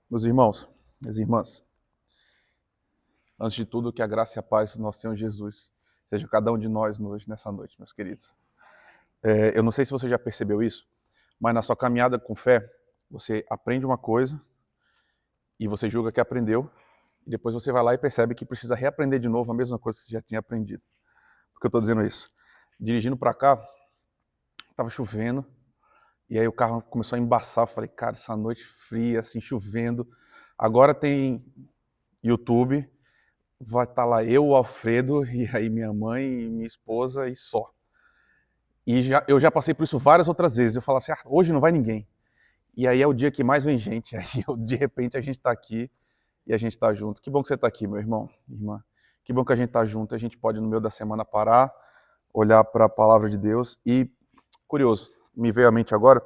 Meus irmãos, minhas irmãs, antes de tudo, que a graça e a paz do nosso Senhor Jesus seja cada um de nós hoje, nessa noite, meus queridos. Eu não sei se você já percebeu isso, mas na sua caminhada com fé, você aprende uma coisa e você julga que aprendeu, e depois você vai lá e percebe que precisa reaprender de novo a mesma coisa que você já tinha aprendido. Por que eu estou dizendo isso? Dirigindo para cá, estava chovendo, e aí o carro começou a embaçar. Eu falei, cara, essa noite fria, assim, chovendo. Agora tem YouTube, vai estar lá eu, o Alfredo, e aí minha mãe e minha esposa e só. E eu já passei por isso várias outras vezes. Eu falo assim, hoje não vai ninguém. E aí é o dia que mais vem gente. Aí de repente a gente está aqui e a gente está junto. Que bom que você está aqui, meu irmão, irmã. Que bom que a gente está junto. A gente pode no meio da semana parar, olhar para a palavra de Deus. E, curioso, me veio à mente agora,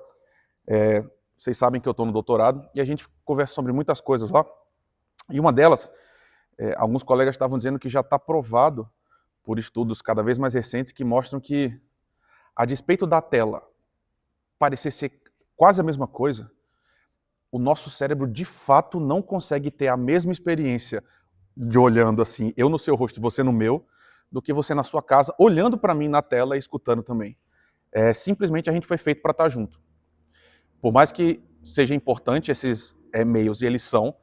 vocês sabem que eu estou no doutorado e a gente conversa sobre muitas coisas lá. E uma delas, alguns colegas estavam dizendo que já está provado por estudos cada vez mais recentes que mostram que, a despeito da tela parecer ser quase a mesma coisa, o nosso cérebro de fato não consegue ter a mesma experiência de olhando assim, eu no seu rosto e você no meu, do que você na sua casa, olhando para mim na tela e escutando também. Simplesmente a gente foi feito para estar junto. Por mais que seja importante esses meios, e eles são,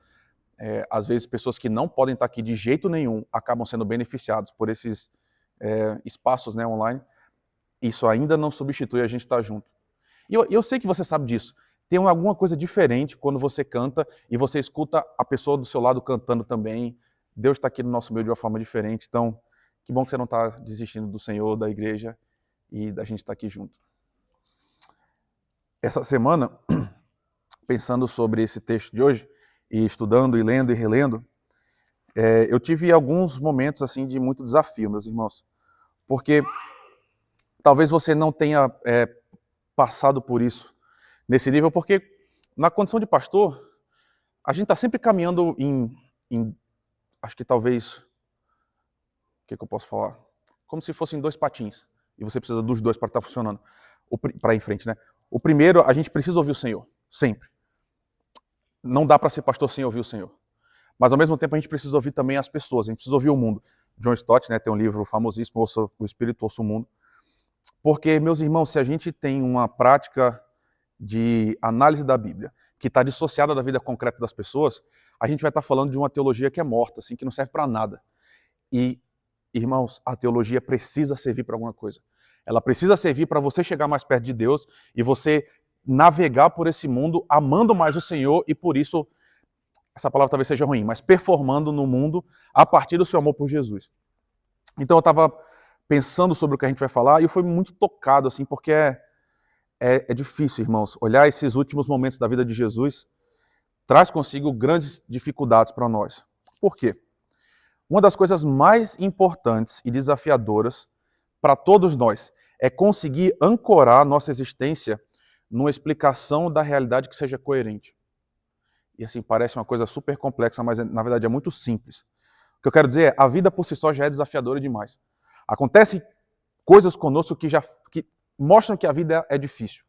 às vezes pessoas que não podem estar aqui de jeito nenhum acabam sendo beneficiados por esses espaços, né, online. Isso ainda não substitui a gente estar junto. E eu sei que você sabe disso. Tem alguma coisa diferente quando você canta e você escuta a pessoa do seu lado cantando também. Deus está aqui no nosso meio de uma forma diferente. Então, que bom que você não está desistindo do Senhor, da igreja e da gente estar aqui junto. Essa semana, pensando sobre esse texto de hoje, e estudando, e lendo, e relendo, eu tive alguns momentos assim de muito desafio, meus irmãos. Porque talvez você não tenha passado por isso nesse nível, porque na condição de pastor, a gente está sempre caminhando acho que talvez, o que eu posso falar? Como se fossem dois patins, e você precisa dos dois para estar funcionando, para ir em frente, né? O primeiro, a gente precisa ouvir o Senhor, sempre. Não dá para ser pastor sem ouvir o Senhor. Mas ao mesmo tempo a gente precisa ouvir também as pessoas, a gente precisa ouvir o mundo. John Stott, né, tem um livro famosíssimo, O Espírito Ouça o Mundo. Porque, meus irmãos, se a gente tem uma prática de análise da Bíblia que está dissociada da vida concreta das pessoas, a gente vai estar falando de uma teologia que é morta, assim, que não serve para nada. E, irmãos, a teologia precisa servir para alguma coisa. Ela precisa servir para você chegar mais perto de Deus e você navegar por esse mundo amando mais o Senhor e por isso, essa palavra talvez seja ruim, mas performando no mundo a partir do seu amor por Jesus. Então eu estava pensando sobre o que a gente vai falar e eu fui muito tocado, assim, porque é difícil, irmãos, olhar esses últimos momentos da vida de Jesus traz consigo grandes dificuldades para nós. Por quê? Uma das coisas mais importantes e desafiadoras para todos nós é conseguir ancorar nossa existência numa explicação da realidade que seja coerente. E assim, parece uma coisa super complexa, mas na verdade é muito simples. O que eu quero dizer é, a vida por si só já é desafiadora demais. Acontecem coisas conosco que mostram que a vida é difícil.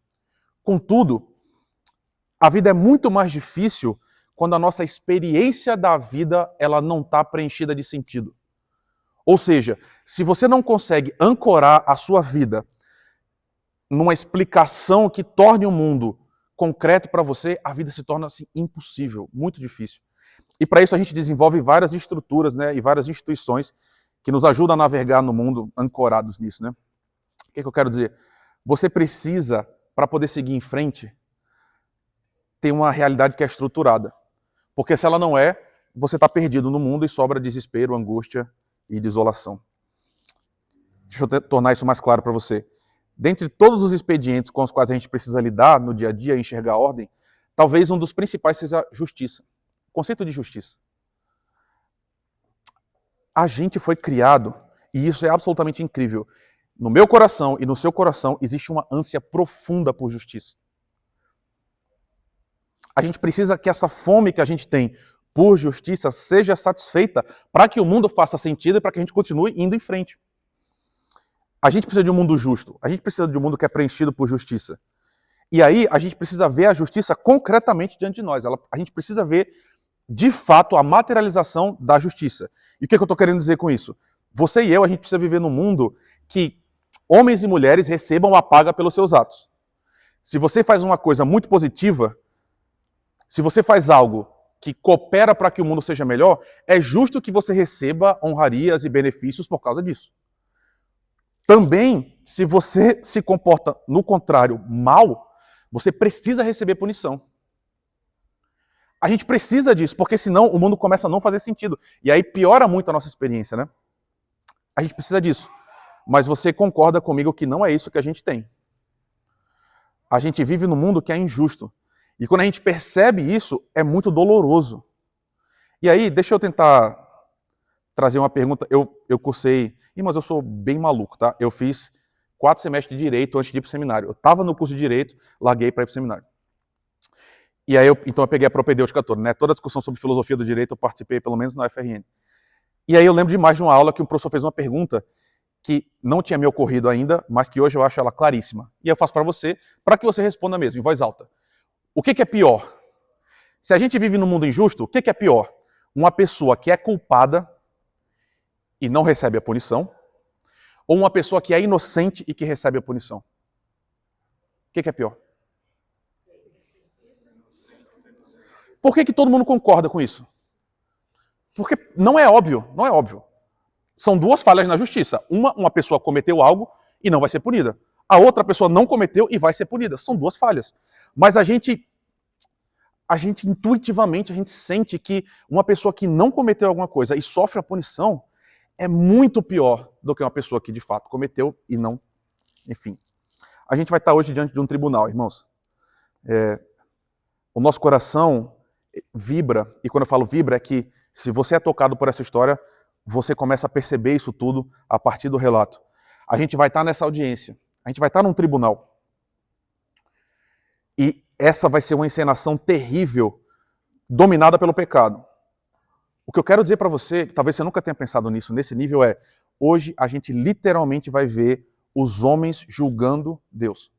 Contudo, a vida é muito mais difícil quando a nossa experiência da vida ela não está preenchida de sentido. Ou seja, se você não consegue ancorar a sua vida numa explicação que torne o mundo concreto para você, a vida se torna assim, impossível, muito difícil. E para isso a gente desenvolve várias estruturas, né, e várias instituições que nos ajudam a navegar no mundo ancorados nisso, né? O que eu quero dizer? Você precisa, para poder seguir em frente, ter uma realidade que é estruturada. Porque se ela não é, você está perdido no mundo e sobra desespero, angústia e desolação. Deixa eu tornar isso mais claro para você. Dentre todos os expedientes com os quais a gente precisa lidar no dia a dia, enxergar a ordem, talvez um dos principais seja a justiça. O conceito de justiça. A gente foi criado, e isso é absolutamente incrível, no meu coração e no seu coração existe uma ânsia profunda por justiça. A gente precisa que essa fome que a gente tem por justiça seja satisfeita para que o mundo faça sentido e para que a gente continue indo em frente. A gente precisa de um mundo justo. A gente precisa de um mundo que é preenchido por justiça. E aí a gente precisa ver a justiça concretamente diante de nós. A gente precisa ver, de fato, a materialização da justiça. E o que eu estou querendo dizer com isso? Você e eu, a gente precisa viver num mundo que homens e mulheres recebam a paga pelos seus atos. Se você faz uma coisa muito positiva, se você faz algo que coopera para que o mundo seja melhor, é justo que você receba honrarias e benefícios por causa disso. Também, se você se comporta no contrário mal, você precisa receber punição. A gente precisa disso, porque senão o mundo começa a não fazer sentido. E aí piora muito a nossa experiência, né? A gente precisa disso. Mas você concorda comigo que não é isso que a gente tem. A gente vive num mundo que é injusto. E quando a gente percebe isso, é muito doloroso. E aí, deixa eu tentar trazer uma pergunta. Eu cursei... mas eu sou bem maluco, tá? Eu fiz 4 semestres de Direito antes de ir para o seminário. Eu estava no curso de Direito, larguei para ir para o seminário. E aí, então eu peguei a propedêutica toda, né? Toda a discussão sobre filosofia do direito eu participei, pelo menos na UFRN. E aí eu lembro demais de uma aula que um professor fez uma pergunta que não tinha me ocorrido ainda, mas que hoje eu acho ela claríssima. E eu faço para que você responda mesmo, em voz alta. O que é pior? Se a gente vive num mundo injusto, o que é pior? Uma pessoa que é culpada e não recebe a punição, ou uma pessoa que é inocente e que recebe a punição? O que é pior? Por que todo mundo concorda com isso? Porque não é óbvio, não é óbvio. São duas falhas na justiça. Uma pessoa cometeu algo e não vai ser punida. A outra pessoa não cometeu e vai ser punida. São duas falhas. Mas a gente intuitivamente, a gente sente que uma pessoa que não cometeu alguma coisa e sofre a punição é muito pior do que uma pessoa que de fato cometeu e não. Enfim. A gente vai estar hoje diante de um tribunal, irmãos. O nosso coração vibra, e quando eu falo vibra é que se você é tocado por essa história, você começa a perceber isso tudo a partir do relato. A gente vai estar nessa audiência, a gente vai estar num tribunal. E essa vai ser uma encenação terrível, dominada pelo pecado. O que eu quero dizer para você, que talvez você nunca tenha pensado nisso, nesse nível é, hoje a gente literalmente vai ver os homens julgando Deus.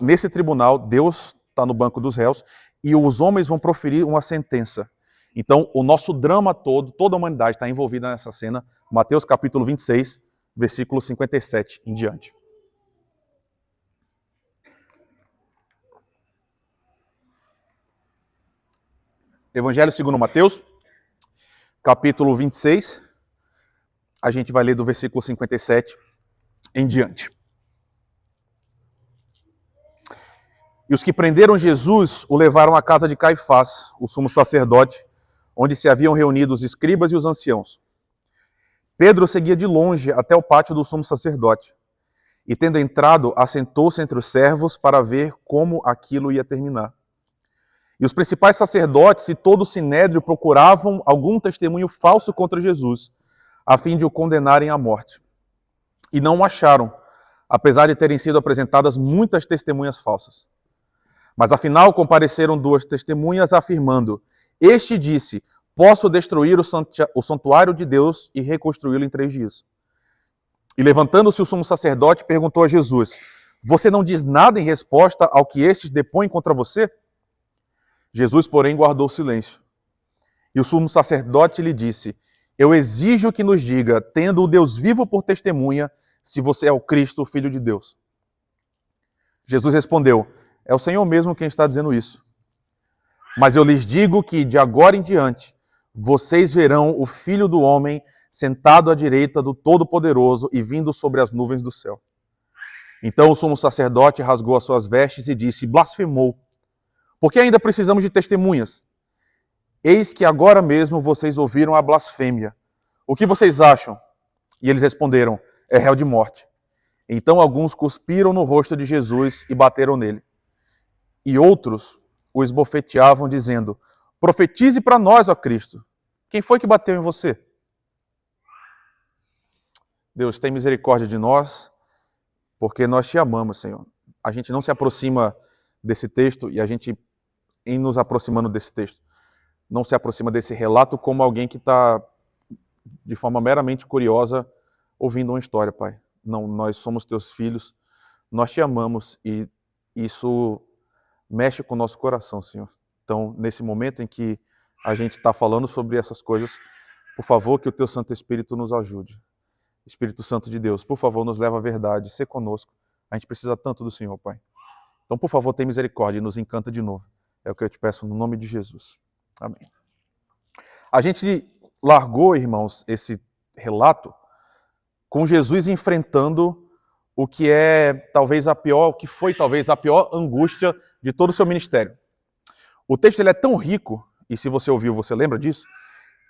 Nesse tribunal, Deus está no banco dos réus, e os homens vão proferir uma sentença. Então, o nosso drama todo, toda a humanidade está envolvida nessa cena. Mateus capítulo 26, versículo 57 em diante. Evangelho segundo Mateus, capítulo 26. A gente vai ler do versículo 57 em diante. E os que prenderam Jesus o levaram à casa de Caifás, o sumo sacerdote, onde se haviam reunido os escribas e os anciãos. Pedro seguia de longe até o pátio do sumo sacerdote, e tendo entrado, assentou-se entre os servos para ver como aquilo ia terminar. E os principais sacerdotes e todo o sinédrio procuravam algum testemunho falso contra Jesus, a fim de o condenarem à morte. E não o acharam, apesar de terem sido apresentadas muitas testemunhas falsas. Mas afinal compareceram 2 testemunhas afirmando: este disse, posso destruir o santuário de Deus e reconstruí-lo em 3 dias. E levantando-se o sumo sacerdote, perguntou a Jesus: você não diz nada em resposta ao que estes depõem contra você? Jesus, porém, guardou silêncio. E o sumo sacerdote lhe disse: eu exijo que nos diga, tendo o Deus vivo por testemunha, se você é o Cristo, o Filho de Deus. Jesus respondeu: é o Senhor mesmo quem está dizendo isso. Mas eu lhes digo que, de agora em diante, vocês verão o Filho do Homem sentado à direita do Todo-Poderoso e vindo sobre as nuvens do céu. Então o sumo sacerdote rasgou as suas vestes e disse: blasfemou. Por que ainda precisamos de testemunhas? Eis que agora mesmo vocês ouviram a blasfêmia. O que vocês acham? E eles responderam: é réu de morte. Então alguns cuspiram no rosto de Jesus e bateram nele. E outros o esbofeteavam, dizendo: profetize para nós, ó Cristo. Quem foi que bateu em você? Deus, tem misericórdia de nós, porque nós te amamos, Senhor. A gente não se aproxima desse texto, e a gente, em nos aproximando desse texto, não se aproxima desse relato como alguém que está, de forma meramente curiosa, ouvindo uma história, Pai. Não, nós somos teus filhos, nós te amamos e isso mexe com o nosso coração, Senhor. Então, nesse momento em que a gente está falando sobre essas coisas, por favor, que o Teu Santo Espírito nos ajude. Espírito Santo de Deus, por favor, nos leva à verdade, se conosco. A gente precisa tanto do Senhor, Pai. Então, por favor, tenha misericórdia e nos encanta de novo. É o que eu te peço no nome de Jesus. Amém. A gente largou, irmãos, esse relato com Jesus enfrentando o que é talvez a pior, o que foi talvez a pior angústia de todo o seu ministério. O texto ele é tão rico, e se você ouviu, você lembra disso,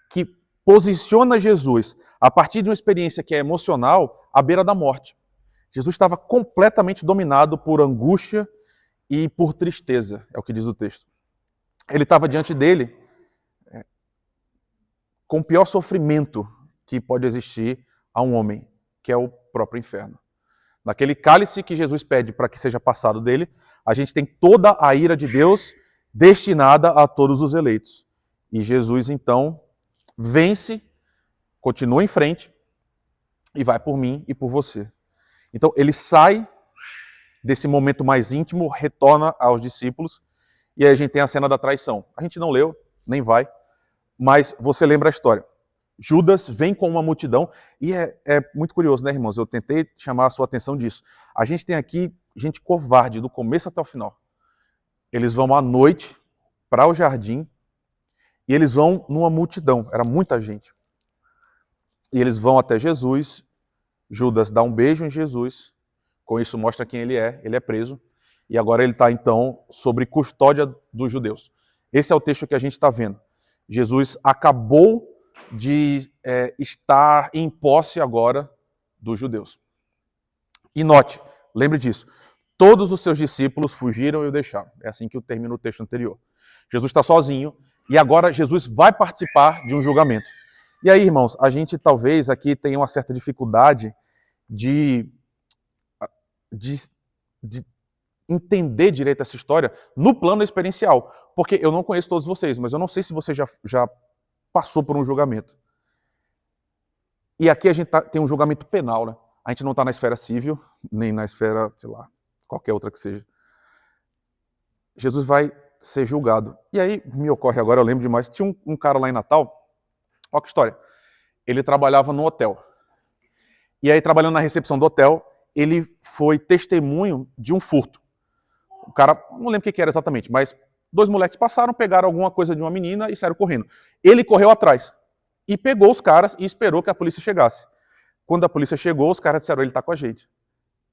que posiciona Jesus, a partir de uma experiência que é emocional, à beira da morte. Jesus estava completamente dominado por angústia e por tristeza, é o que diz o texto. Ele estava diante dele com o pior sofrimento que pode existir a um homem, que é o próprio inferno. Naquele cálice que Jesus pede para que seja passado dele, a gente tem toda a ira de Deus destinada a todos os eleitos. E Jesus, então, vence, continua em frente e vai por mim e por você. Então, ele sai desse momento mais íntimo, retorna aos discípulos, e aí a gente tem a cena da traição. A gente não leu, nem vai, mas você lembra a história. Judas vem com uma multidão, e é muito curioso, né, irmãos? Eu tentei chamar a sua atenção disso. A gente tem aqui gente covarde, do começo até o final. Eles vão à noite para o jardim, e eles vão numa multidão, era muita gente. E eles vão até Jesus, Judas dá um beijo em Jesus, com isso mostra quem ele é preso, e agora ele está então sobre custódia dos judeus. Esse é o texto que a gente está vendo. Jesus acabou de estar em posse agora dos judeus. E note, lembre disso, todos os seus discípulos fugiram e o deixaram. É assim que termina o texto anterior. Jesus está sozinho e agora Jesus vai participar de um julgamento. E aí, irmãos, a gente talvez aqui tenha uma certa dificuldade de entender direito essa história no plano experiencial. Porque eu não conheço todos vocês, mas eu não sei se você já passou por um julgamento. E aqui a gente tem um julgamento penal, né? A gente não está na esfera civil, nem na esfera, sei lá, qualquer outra que seja. Jesus vai ser julgado. E aí, me ocorre agora, eu lembro demais, tinha um cara lá em Natal, olha que história, ele trabalhava no hotel. E aí, trabalhando na recepção do hotel, ele foi testemunho de um furto. O cara, não lembro o que era exatamente, mas 2 moleques passaram, pegaram alguma coisa de uma menina e saíram correndo. Ele correu atrás e pegou os caras e esperou que a polícia chegasse. Quando a polícia chegou, os caras disseram, ele está com a gente.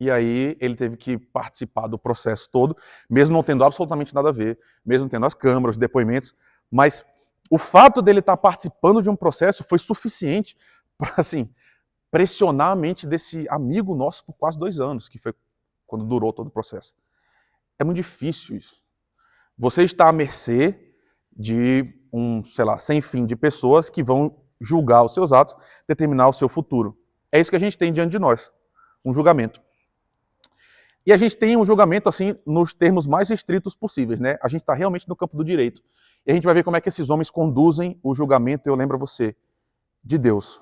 E aí ele teve que participar do processo todo, mesmo não tendo absolutamente nada a ver, mesmo tendo as câmeras, os depoimentos, mas o fato dele estar participando de um processo foi suficiente para, assim, pressionar a mente desse amigo nosso por quase 2 anos, que foi quando durou todo o processo. É muito difícil isso. Você está à mercê de sem fim de pessoas que vão julgar os seus atos, determinar o seu futuro. É isso que a gente tem diante de nós, um julgamento. E a gente tem um julgamento, assim, nos termos mais estritos possíveis, né? A gente está realmente no campo do direito. E a gente vai ver como é que esses homens conduzem o julgamento, eu lembro a você, de Deus.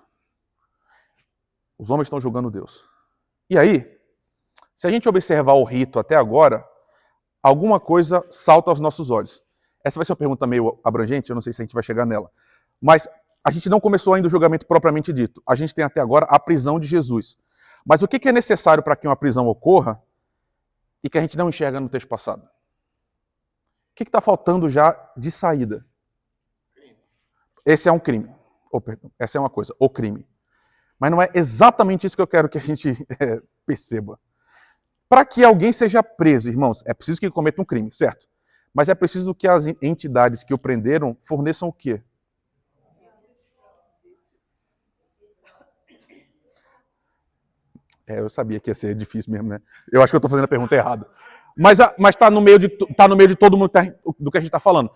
Os homens estão julgando Deus. E aí, se a gente observar o rito até agora, alguma coisa salta aos nossos olhos. Essa vai ser uma pergunta meio abrangente, eu não sei se a gente vai chegar nela. Mas a gente não começou ainda o julgamento propriamente dito. A gente tem até agora a prisão de Jesus. Mas o que é necessário para que uma prisão ocorra e que a gente não enxerga no texto passado? O que está faltando já de saída? Esse é um crime. Essa é uma coisa, o crime. Mas não é exatamente isso que eu quero que a gente perceba. Para que alguém seja preso, irmãos, é preciso que ele cometa um crime, certo? Mas é preciso que as entidades que o prenderam forneçam o quê? Eu sabia que ia ser difícil mesmo, né? Eu acho que eu estou fazendo a pergunta errada. Mas está no meio de todo mundo do que a gente está falando.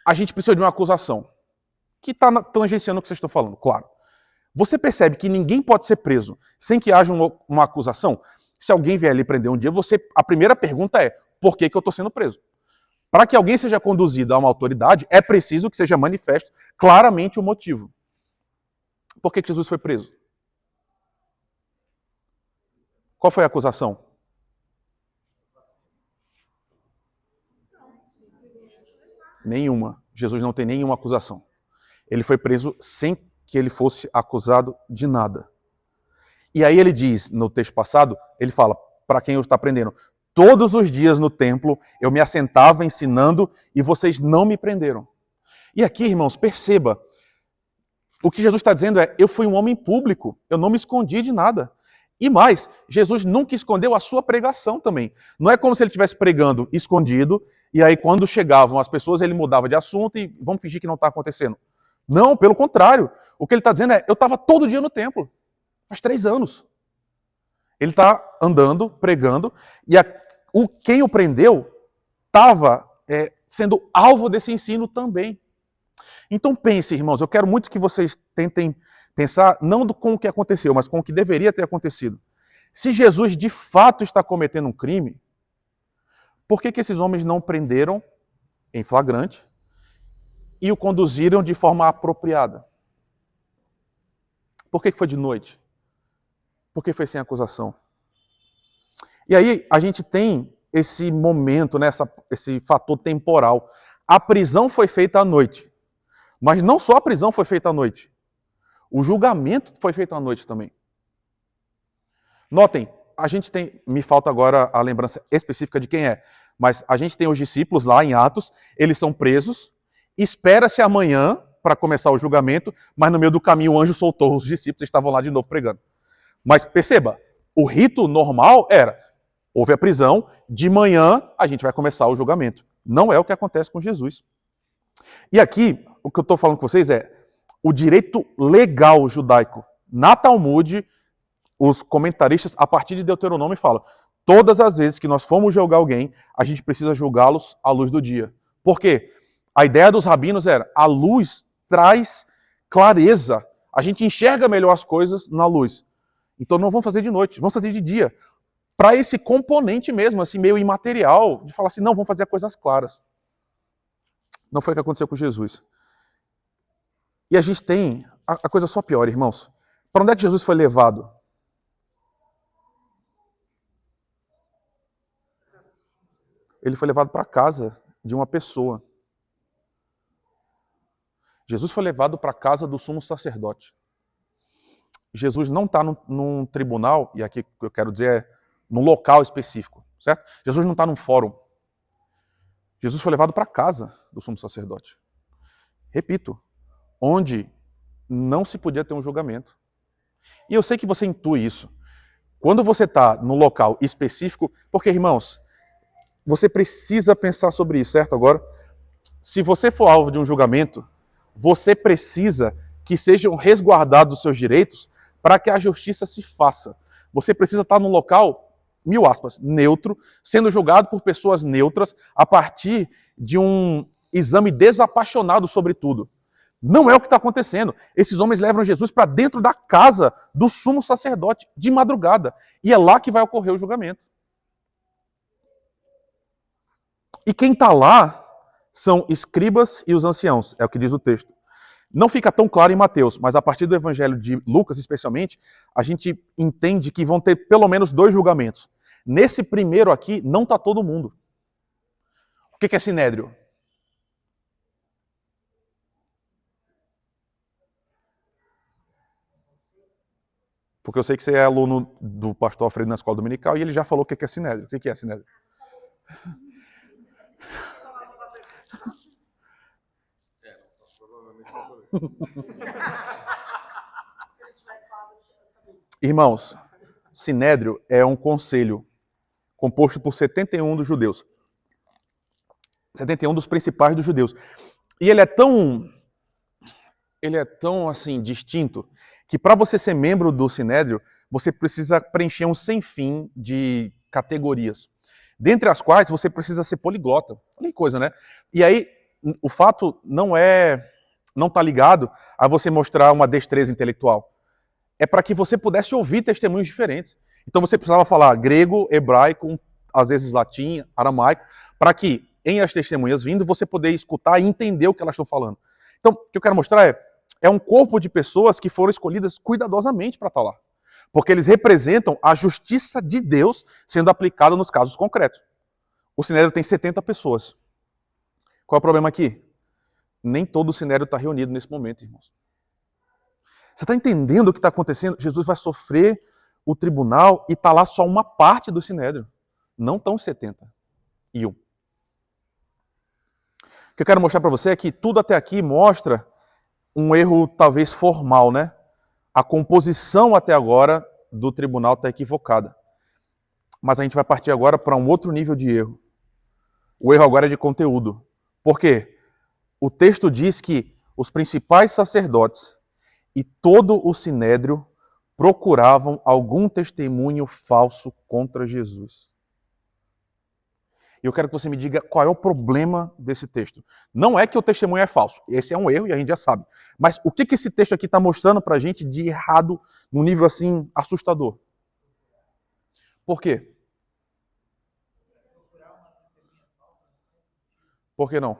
A gente precisa de uma acusação. Que está tangenciando o que vocês estão falando, claro. Você percebe que ninguém pode ser preso sem que haja uma acusação? Se alguém vier ali prender um dia, a primeira pergunta é, por que eu estou sendo preso? Para que alguém seja conduzido a uma autoridade, é preciso que seja manifesto claramente o motivo. Por que Jesus foi preso? Qual foi a acusação? Nenhuma. Jesus não tem nenhuma acusação. Ele foi preso sem que ele fosse acusado de nada. E aí ele diz, no texto passado, ele fala, para quem está aprendendo, todos os dias no templo eu me assentava ensinando e vocês não me prenderam. E aqui, irmãos, perceba, o que Jesus está dizendo é, eu fui um homem público, eu não me escondi de nada. E mais, Jesus nunca escondeu a sua pregação também. Não é como se ele estivesse pregando escondido, e aí quando chegavam as pessoas ele mudava de assunto e vamos fingir que não está acontecendo. Não, pelo contrário. O que ele está dizendo é, eu estava todo dia no templo, faz 3 anos. Ele está andando, pregando, e quem o prendeu estava sendo alvo desse ensino também. Então pense, irmãos, eu quero muito que vocês tentem pensar não com o que aconteceu, mas com o que deveria ter acontecido. Se Jesus de fato está cometendo um crime, por que esses homens não prenderam em flagrante e o conduziram de forma apropriada? Por que foi de noite? Por que foi sem acusação? E aí a gente tem esse momento, né, esse fator temporal. A prisão foi feita à noite. Mas não só a prisão foi feita à noite. O julgamento foi feito à noite também. Notem, a gente tem, me falta agora a lembrança específica de quem é, mas a gente tem os discípulos lá em Atos, eles são presos, espera-se amanhã para começar o julgamento, mas no meio do caminho o anjo soltou os discípulos e estavam lá de novo pregando. Mas perceba, o rito normal era, houve a prisão, de manhã a gente vai começar o julgamento. Não é o que acontece com Jesus. E aqui, o que eu estou falando com vocês é, o direito legal judaico. Na Talmud, os comentaristas, a partir de Deuteronômio, falam, todas as vezes que nós formos julgar alguém, a gente precisa julgá-los à luz do dia. Por quê? A ideia dos rabinos era, a luz traz clareza, a gente enxerga melhor as coisas na luz. Então não vamos fazer de noite, vamos fazer de dia. Para esse componente mesmo, assim, meio imaterial, de falar assim, não, vamos fazer coisas claras. Não foi o que aconteceu com Jesus. E a gente tem a coisa só pior, irmãos. Para onde é que Jesus foi levado? Ele foi levado para a casa de uma pessoa. Jesus foi levado para a casa do sumo sacerdote. Jesus não está num tribunal, e aqui o que eu quero dizer é num local específico, certo? Jesus não está num fórum. Jesus foi levado para a casa do sumo sacerdote. Repito, onde não se podia ter um julgamento. E eu sei que você intui isso. Quando você está no local específico, porque, irmãos, você precisa pensar sobre isso, certo? Agora, se você for alvo de um julgamento, você precisa que sejam resguardados os seus direitos para que a justiça se faça. Você precisa estar num local, mil aspas, neutro, sendo julgado por pessoas neutras a partir de um exame desapaixonado sobre tudo. Não é o que está acontecendo. Esses homens levam Jesus para dentro da casa do sumo sacerdote de madrugada. E é lá que vai ocorrer o julgamento. E quem está lá são escribas e os anciãos, é o que diz o texto. Não fica tão claro em Mateus, mas a partir do evangelho de Lucas, especialmente, a gente entende que vão ter pelo menos 2 julgamentos. Nesse primeiro aqui, não está todo mundo. O que é sinédrio? Porque eu sei que você é aluno do pastor Alfredo na escola dominical e ele já falou o que é sinédrio. O que é sinédrio? Irmãos, sinédrio é um conselho composto por 71 dos judeus. 71 dos principais dos judeus. E ele é tão assim distinto que para você ser membro do sinédrio, você precisa preencher um sem fim de categorias, dentre as quais você precisa ser poliglota. Olha que coisa, né? E aí o fato não está ligado a você mostrar uma destreza intelectual. É para que você pudesse ouvir testemunhos diferentes. Então você precisava falar grego, hebraico, às vezes latim, aramaico, para que, em as testemunhas vindo, você poder escutar e entender o que elas estão falando. Então, o que eu quero mostrar é um corpo de pessoas que foram escolhidas cuidadosamente para estar lá. Porque eles representam a justiça de Deus sendo aplicada nos casos concretos. O Sinédrio tem 70 pessoas. Qual é o problema aqui? Nem todo o sinédrio está reunido nesse momento, irmãos. Você está entendendo o que está acontecendo? Jesus vai sofrer o tribunal e está lá só uma parte do sinédrio. Não estão 71. O que eu quero mostrar para você é que tudo até aqui mostra um erro talvez formal, né? A composição até agora do tribunal está equivocada. Mas a gente vai partir agora para um outro nível de erro. O erro agora é de conteúdo. Por quê? O texto diz que os principais sacerdotes e todo o sinédrio procuravam algum testemunho falso contra Jesus. E eu quero que você me diga qual é o problema desse texto. Não é que o testemunho é falso. Esse é um erro e a gente já sabe. Mas o que esse texto aqui está mostrando para a gente de errado num nível assim assustador? Por quê? Por que não?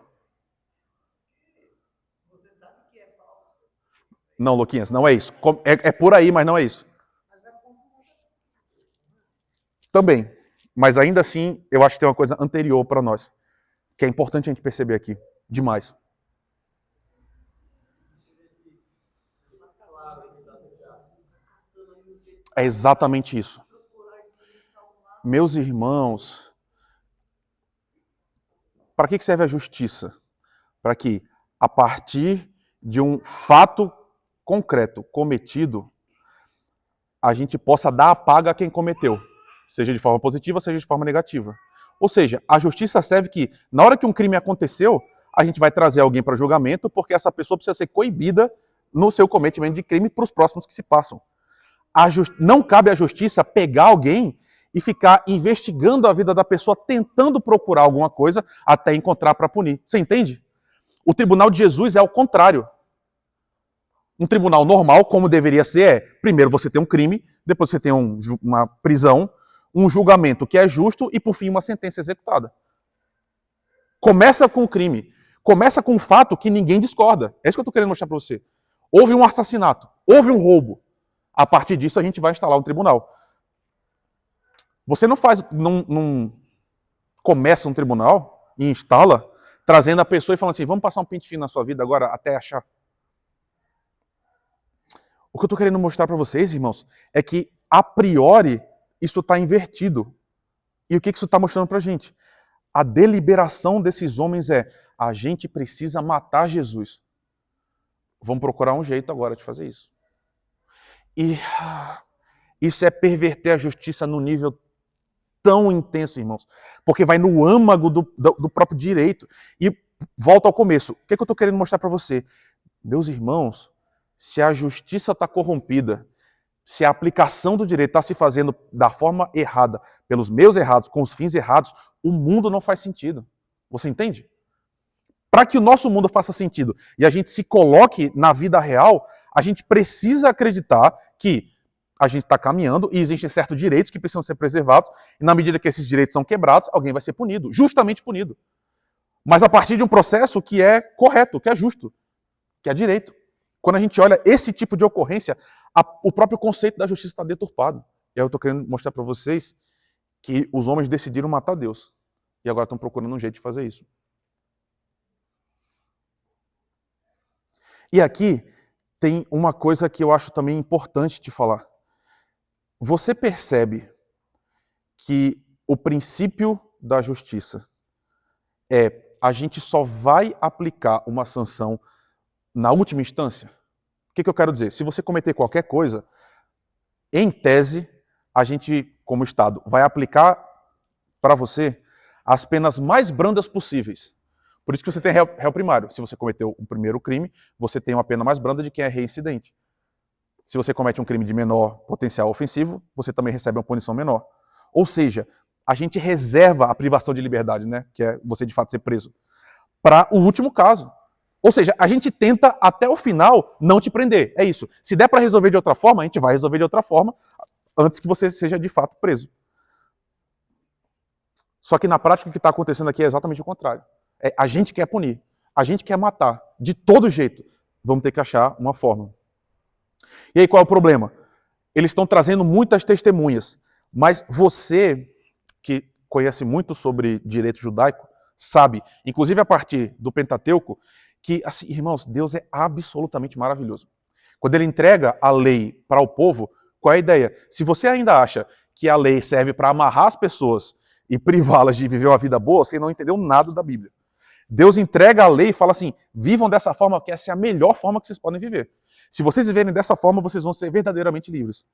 Não, Luquinhas, não é isso. É por aí, mas não é isso. Também. Mas ainda assim, eu acho que tem uma coisa anterior para nós, que é importante a gente perceber aqui. Demais. É exatamente isso. Meus irmãos, para que serve a justiça? Para que, a partir de um fato concreto cometido, a gente possa dar a paga a quem cometeu, seja de forma positiva, seja de forma negativa. Ou seja, a justiça serve que, na hora que um crime aconteceu, a gente vai trazer alguém para julgamento, porque essa pessoa precisa ser coibida no seu cometimento de crime para os próximos que se passam. Não cabe à justiça pegar alguém e ficar investigando a vida da pessoa, tentando procurar alguma coisa até encontrar para punir. Você entende? O tribunal de Jesus é o contrário. Um tribunal normal, como deveria ser, é primeiro você tem um crime, depois você tem uma prisão, um julgamento que é justo e, por fim, uma sentença executada. Começa com o crime. Começa com um fato que ninguém discorda. É isso que eu estou querendo mostrar para você. Houve um assassinato, houve um roubo. A partir disso, a gente vai instalar um tribunal. Você não começa um tribunal e instala, trazendo a pessoa e falando assim, vamos passar um pente fino na sua vida agora até achar. O que eu estou querendo mostrar para vocês, irmãos, é que, a priori, isso está invertido. E o que isso está mostrando para a gente? A deliberação desses homens é, a gente precisa matar Jesus. Vamos procurar um jeito agora de fazer isso. E isso é perverter a justiça no nível tão intenso, irmãos. Porque vai no âmago do próprio direito. E volta ao começo. O que eu estou querendo mostrar para você? Meus irmãos, se a justiça está corrompida, se a aplicação do direito está se fazendo da forma errada, pelos meios errados, com os fins errados, o mundo não faz sentido. Você entende? Para que o nosso mundo faça sentido e a gente se coloque na vida real, a gente precisa acreditar que a gente está caminhando e existem certos direitos que precisam ser preservados, e na medida que esses direitos são quebrados, alguém vai ser punido, justamente punido. Mas a partir de um processo que é correto, que é justo, que é direito. Quando a gente olha esse tipo de ocorrência, o próprio conceito da justiça está deturpado. E aí eu estou querendo mostrar para vocês que os homens decidiram matar Deus. E agora estão procurando um jeito de fazer isso. E aqui tem uma coisa que eu acho também importante de falar. Você percebe que o princípio da justiça é a gente só vai aplicar uma sanção na última instância? O que eu quero dizer? Se você cometer qualquer coisa, em tese, a gente, como Estado, vai aplicar para você as penas mais brandas possíveis. Por isso que você tem réu primário. Se você cometeu o primeiro crime, você tem uma pena mais branda de quem é reincidente. Se você comete um crime de menor potencial ofensivo, você também recebe uma punição menor. Ou seja, a gente reserva a privação de liberdade, né, que é você de fato ser preso, para o último caso. Ou seja, a gente tenta até o final não te prender. É isso. Se der para resolver de outra forma, a gente vai resolver de outra forma antes que você seja de fato preso. Só que na prática o que está acontecendo aqui é exatamente o contrário. A gente quer punir, a gente quer matar, de todo jeito. Vamos ter que achar uma forma. E aí qual é o problema? Eles estão trazendo muitas testemunhas, mas você, que conhece muito sobre direito judaico, sabe, inclusive a partir do Pentateuco, que, assim, irmãos, Deus é absolutamente maravilhoso. Quando ele entrega a lei para o povo, qual é a ideia? Se você ainda acha que a lei serve para amarrar as pessoas e privá-las de viver uma vida boa, você não entendeu nada da Bíblia. Deus entrega a lei e fala assim, vivam dessa forma, que essa é a melhor forma que vocês podem viver. Se vocês viverem dessa forma, vocês vão ser verdadeiramente livres.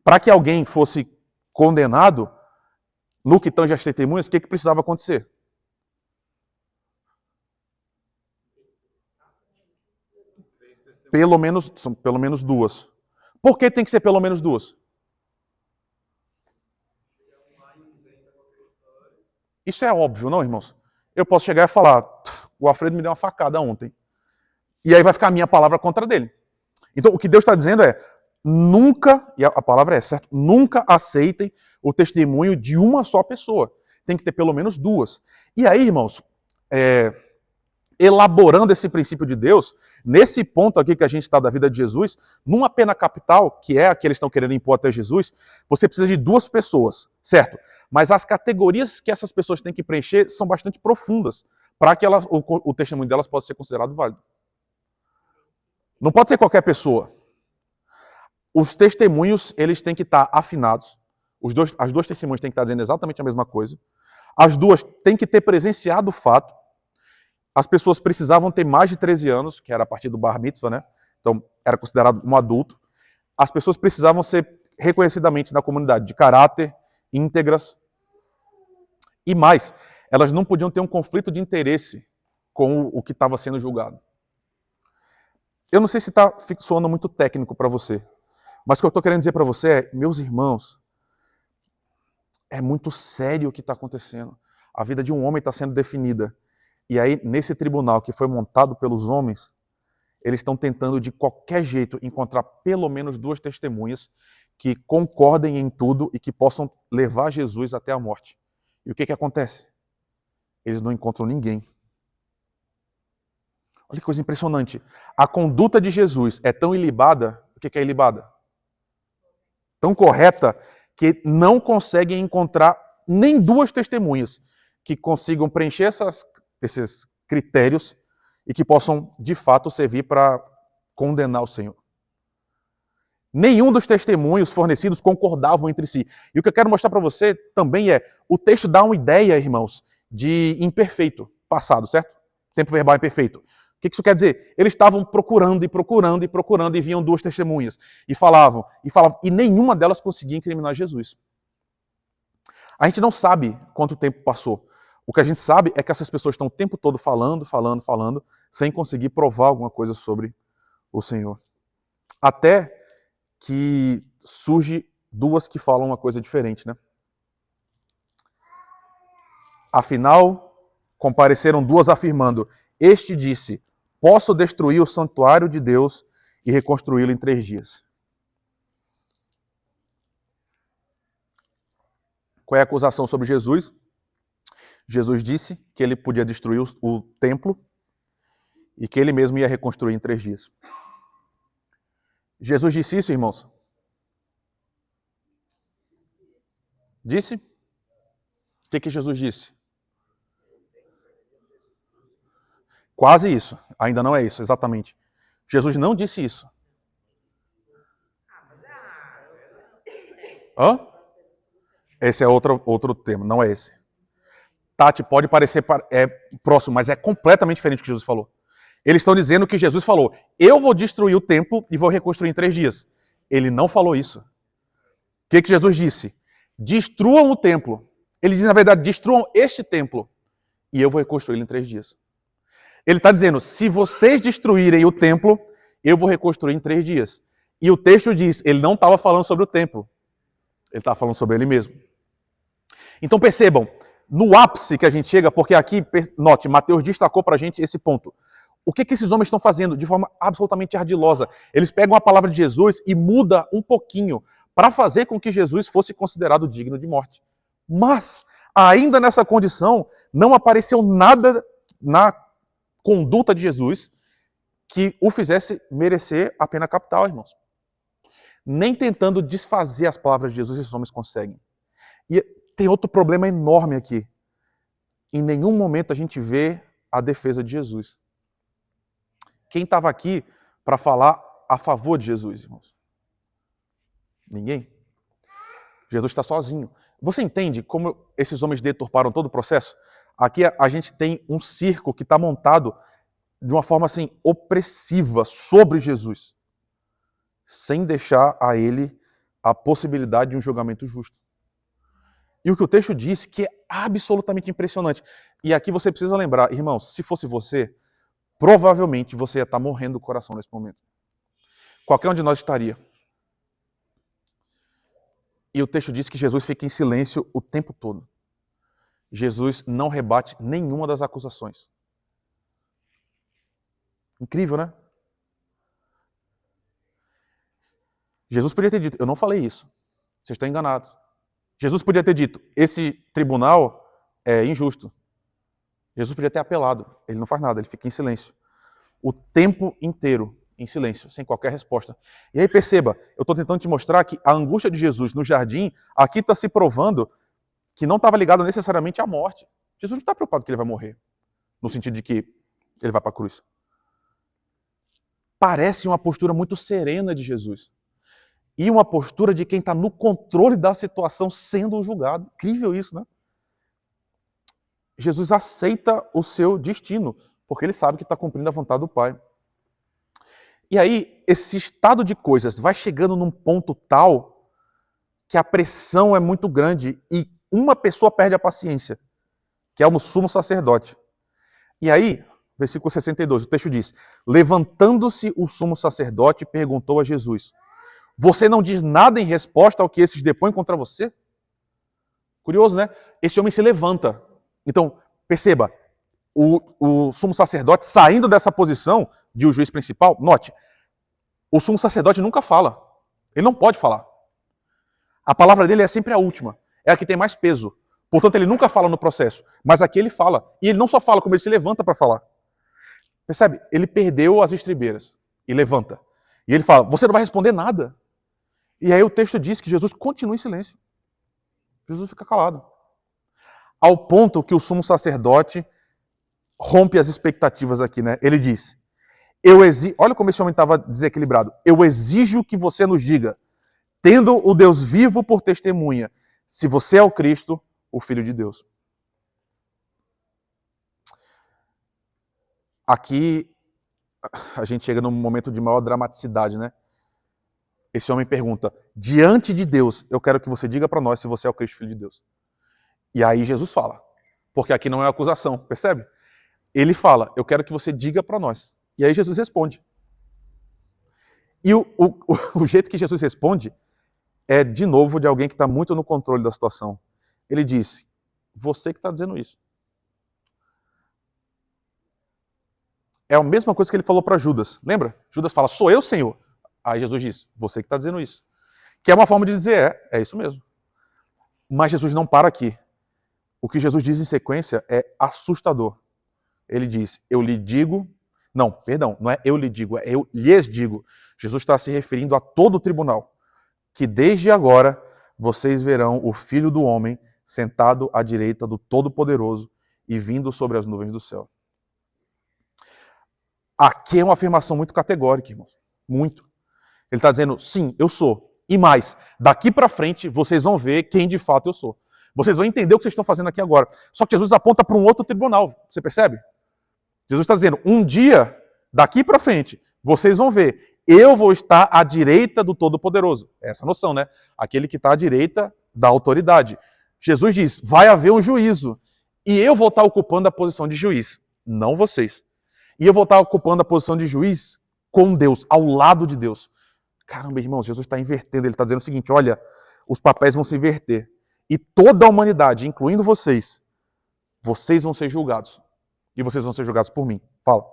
Para que alguém fosse condenado, no que tange as testemunhas, o que precisava acontecer? São pelo menos duas. Por que tem que ser pelo menos duas? Isso é óbvio, não, irmãos? Eu posso chegar e falar, o Alfredo me deu uma facada ontem. E aí vai ficar a minha palavra contra dele. Então, o que Deus está dizendo é, nunca, e a palavra é certo, nunca aceitem o testemunho de uma só pessoa. Tem que ter pelo menos duas. E aí, irmãos, elaborando esse princípio de Deus, nesse ponto aqui que a gente está da vida de Jesus, numa pena capital, que é a que eles estão querendo impor até Jesus, você precisa de duas pessoas, certo? Mas as categorias que essas pessoas têm que preencher são bastante profundas, para que o testemunho delas possa ser considerado válido. Não pode ser qualquer pessoa. Os testemunhos, eles têm que estar afinados. As duas testemunhas têm que estar dizendo exatamente a mesma coisa. As duas têm que ter presenciado o fato. As pessoas precisavam ter mais de 13 anos, que era a partir do bar mitzvah, né? Então, era considerado um adulto. As pessoas precisavam ser reconhecidamente na comunidade de caráter, íntegras. E mais, elas não podiam ter um conflito de interesse com o que estava sendo julgado. Eu não sei se está soando muito técnico para você, mas o que eu estou querendo dizer para você é, meus irmãos, é muito sério o que está acontecendo. A vida de um homem está sendo definida. E aí, nesse tribunal que foi montado pelos homens, eles estão tentando de qualquer jeito encontrar pelo menos duas testemunhas que concordem em tudo e que possam levar Jesus até a morte. E o que acontece? Eles não encontram ninguém. Olha que coisa impressionante. A conduta de Jesus é tão ilibada, o que é ilibada? Tão correta, que não conseguem encontrar nem duas testemunhas que consigam preencher esses critérios e que possam, de fato, servir para condenar o Senhor. Nenhum dos testemunhos fornecidos concordavam entre si. E o que eu quero mostrar para você também é, o texto dá uma ideia, irmãos, de imperfeito, passado, certo? Tempo verbal imperfeito. O que isso quer dizer? Eles estavam procurando e viam duas testemunhas. E falavam, e nenhuma delas conseguia incriminar Jesus. A gente não sabe quanto tempo passou. O que a gente sabe é que essas pessoas estão o tempo todo falando, sem conseguir provar alguma coisa sobre o Senhor. Até que surge duas que falam uma coisa diferente, né? Afinal, compareceram duas afirmando, este disse, posso destruir o santuário de Deus e reconstruí-lo em 3 dias. Qual é a acusação sobre Jesus? Jesus disse que ele podia destruir o templo e que ele mesmo ia reconstruir em 3 dias. Jesus disse isso, irmãos? Disse? O que Jesus disse? Quase isso. Ainda não é isso, exatamente. Jesus não disse isso. Hã? Esse é outro tema, não é esse. Tati, pode parecer próximo, mas é completamente diferente do que Jesus falou. Eles estão dizendo que Jesus falou, eu vou destruir o templo e vou reconstruir em 3 dias. Ele não falou isso. O que Jesus disse? Destruam o templo. Ele diz, na verdade, destruam este templo e eu vou reconstruí-lo em 3 dias. Ele está dizendo, se vocês destruírem o templo, eu vou reconstruir em 3 dias. E o texto diz, ele não estava falando sobre o templo. Ele estava falando sobre ele mesmo. Então percebam, no ápice que a gente chega, porque aqui, note, Mateus destacou para a gente esse ponto. O que esses homens estão fazendo de forma absolutamente ardilosa? Eles pegam a palavra de Jesus e mudam um pouquinho para fazer com que Jesus fosse considerado digno de morte. Mas, ainda nessa condição, não apareceu nada na conduta de Jesus que o fizesse merecer a pena capital, irmãos. Nem tentando desfazer as palavras de Jesus, esses homens conseguem. E tem outro problema enorme aqui. em nenhum momento a gente vê a defesa de Jesus. Quem estava aqui para falar a favor de Jesus, irmãos? Ninguém. Jesus está sozinho. Você entende como esses homens deturparam todo o processo? Aqui a gente tem um circo que está montado de uma forma assim opressiva sobre Jesus, sem deixar a ele a possibilidade de um julgamento justo. E o que o texto diz que é absolutamente impressionante. E aqui você precisa lembrar, irmãos, se fosse você, provavelmente você ia estar morrendo do coração nesse momento. Qualquer um de nós estaria. E o texto diz que Jesus fica em silêncio o tempo todo. Jesus não rebate nenhuma das acusações. Incrível, né? Jesus podia ter dito, eu não falei isso. Vocês estão enganados. Jesus podia ter dito, esse tribunal é injusto. Jesus podia ter apelado. Ele não faz nada, ele fica em silêncio. O tempo inteiro em silêncio, sem qualquer resposta. E aí perceba, eu estou tentando te mostrar que a angústia de Jesus no jardim, aqui está se provando que não estava ligado necessariamente à morte. Jesus não está preocupado que ele vai morrer, no sentido de que ele vai para a cruz. Parece uma postura muito serena de Jesus. E uma postura de quem está no controle da situação sendo julgado. Incrível isso, né? Jesus aceita o seu destino, porque ele sabe que está cumprindo a vontade do Pai. E aí, esse estado de coisas vai chegando num ponto tal que a pressão é muito grande e uma pessoa perde a paciência, que é o sumo sacerdote. E aí, versículo 62, o texto diz, levantando-se o sumo sacerdote, perguntou a Jesus, você não diz nada em resposta ao que esses depõem contra você? Curioso, né? Esse homem se levanta. Então, perceba, o sumo sacerdote saindo dessa posição de o juiz principal, note, o sumo sacerdote nunca fala. Ele não pode falar. A palavra dele é sempre a última. É a que tem mais peso. Portanto, ele nunca fala no processo. Mas aqui ele fala. E ele não só fala, como ele se levanta para falar. Percebe? Ele perdeu as estribeiras. E levanta. E ele fala, você não vai responder nada. E aí o texto diz que Jesus continua em silêncio. Jesus fica calado. Ao ponto que o sumo sacerdote rompe as expectativas aqui, né? Ele diz, olha como esse homem estava desequilibrado. Eu exijo que você nos diga, tendo o Deus vivo por testemunha, se você é o Cristo, o Filho de Deus. Aqui a gente chega num momento de maior dramaticidade, né? Esse homem pergunta, diante de Deus, eu quero que você diga para nós se você é o Cristo, Filho de Deus. E aí Jesus fala, porque aqui não é acusação, percebe? Ele fala, eu quero que você diga para nós. E aí Jesus responde. E o jeito que Jesus responde é, de novo, de alguém que está muito no controle da situação. Ele diz, você que está dizendo isso. É a mesma coisa que ele falou para Judas. Lembra? Judas fala, sou eu, Senhor. Aí Jesus diz, você que está dizendo isso. Que é uma forma de dizer, é isso mesmo. Mas Jesus não para aqui. O que Jesus diz em sequência é assustador. Ele diz, eu lhe digo... Não, perdão, não é eu lhe digo, é eu lhes digo. Jesus está se referindo a todo o tribunal. Que desde agora vocês verão o Filho do Homem sentado à direita do Todo-Poderoso e vindo sobre as nuvens do céu. Aqui é uma afirmação muito categórica, irmãos. Muito. Ele está dizendo, sim, eu sou. E mais, daqui para frente vocês vão ver quem de fato eu sou. Vocês vão entender o que vocês estão fazendo aqui agora. Só que Jesus aponta para um outro tribunal. Você percebe? Jesus está dizendo, um dia, daqui para frente, vocês vão ver, eu vou estar à direita do Todo-Poderoso. Essa noção, né? Aquele que está à direita da autoridade. Jesus diz, vai haver um juízo. E eu vou estar ocupando a posição de juiz, não vocês. E eu vou estar ocupando a posição de juiz com Deus, ao lado de Deus. Caramba, irmãos, Jesus está invertendo. Ele está dizendo o seguinte, olha, os papéis vão se inverter. E toda a humanidade, incluindo vocês vão ser julgados. E vocês vão ser julgados por mim. Fala.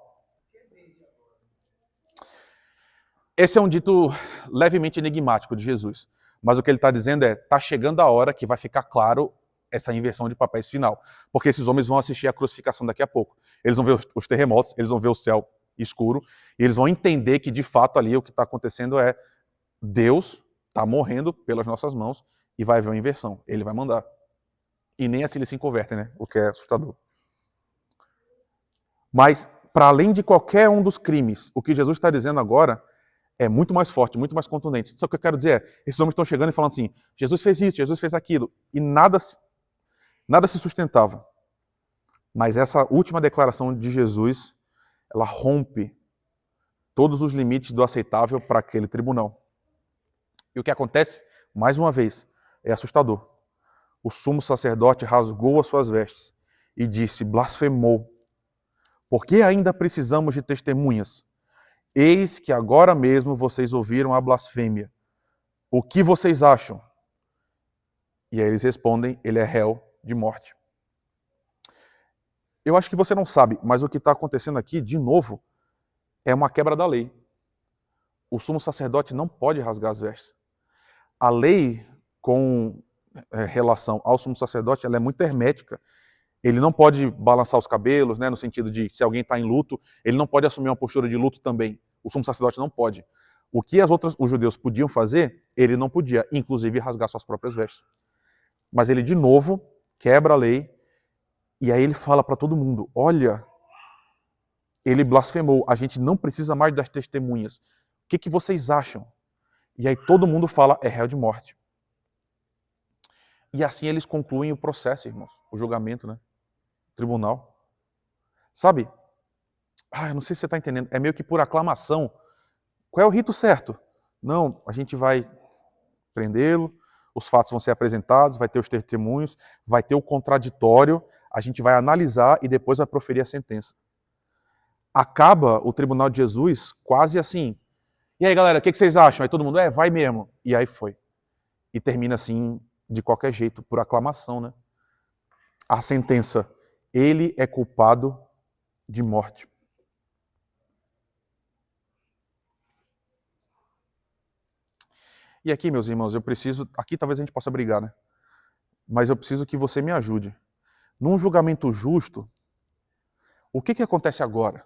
Esse é um dito levemente enigmático de Jesus. Mas o que ele está dizendo é, está chegando a hora que vai ficar claro essa inversão de papéis final. Porque esses homens vão assistir a crucificação daqui a pouco. Eles vão ver os terremotos, eles vão ver o céu escuro, e eles vão entender que de fato ali o que está acontecendo é Deus está morrendo pelas nossas mãos e vai haver uma inversão. Ele vai mandar. E nem assim eles se convertem, né? O que é assustador. Mas, para além de qualquer um dos crimes, o que Jesus está dizendo agora é muito mais forte, muito mais contundente. Só que o que eu quero dizer é, esses homens estão chegando e falando assim, Jesus fez isso, Jesus fez aquilo, e nada se sustentava. Mas essa última declaração de Jesus, ela rompe todos os limites do aceitável para aquele tribunal. E o que acontece, mais uma vez, é assustador. O sumo sacerdote rasgou as suas vestes e disse, blasfemou. Por que ainda precisamos de testemunhas? Eis que agora mesmo vocês ouviram a blasfêmia. O que vocês acham? E aí eles respondem, ele é réu de morte. Eu acho que você não sabe, mas o que está acontecendo aqui, de novo, é uma quebra da lei. O sumo sacerdote não pode rasgar as vestes. A lei com relação ao sumo sacerdote, ela é muito hermética. Ele não pode balançar os cabelos, né, no sentido de, se alguém está em luto, ele não pode assumir uma postura de luto também. O sumo sacerdote não pode. O que os judeus podiam fazer, ele não podia, inclusive rasgar suas próprias vestes. Mas ele, de novo, quebra a lei, e aí ele fala para todo mundo, olha, ele blasfemou, a gente não precisa mais das testemunhas. O que vocês acham? E aí todo mundo fala, é réu de morte. E assim eles concluem o processo, irmãos, o julgamento, né? O tribunal. Sabe? Eu não sei se você está entendendo, é meio que por aclamação. Qual é o rito certo? Não, a gente vai prendê-lo, os fatos vão ser apresentados, vai ter os testemunhos, vai ter o contraditório, a gente vai analisar e depois vai proferir a sentença. Acaba o tribunal de Jesus quase assim. E aí, galera, o que vocês acham? Aí todo mundo, vai mesmo. E aí foi. E termina assim, de qualquer jeito, por aclamação, né? A sentença, ele é culpado de morte. E aqui, meus irmãos, eu preciso, aqui talvez a gente possa brigar, né? Mas eu preciso que você me ajude. Num julgamento justo, o que acontece agora?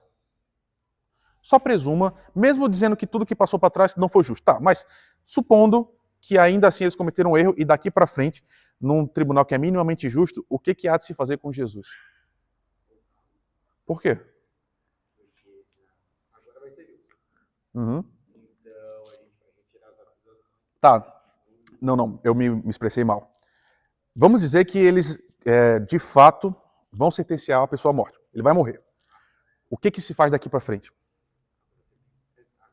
Só presuma, mesmo dizendo que tudo que passou para trás não foi justo. Tá, mas supondo que ainda assim eles cometeram um erro e daqui para frente, num tribunal que é minimamente justo, o que há de se fazer com Jesus? Por quê? Porque agora vai ser justo. Uhum. Então a gente vai retirar as acusações. Tá. Não, eu me expressei mal. Vamos dizer que eles, de fato, vão sentenciar a pessoa à morte. Ele vai morrer. O que se faz daqui para frente?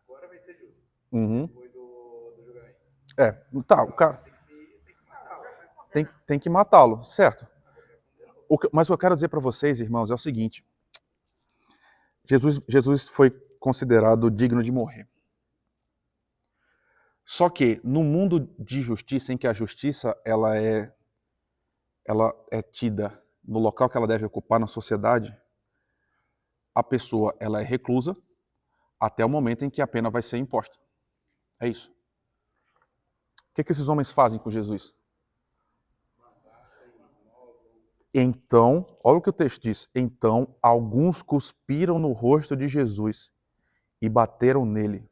Agora vai ser justo. Uhum. Depois do julgamento. Tá, o cara tem que matá-lo, certo? Mas o que eu quero dizer para vocês, irmãos, é o seguinte. Jesus foi considerado digno de morrer. Só que no mundo de justiça, em que a justiça ela é tida no local que ela deve ocupar na sociedade, a pessoa ela é reclusa até o momento em que a pena vai ser imposta. É isso. O que esses homens fazem com Jesus? Então, olha o que o texto diz. Então, alguns cuspiram no rosto de Jesus e bateram nele.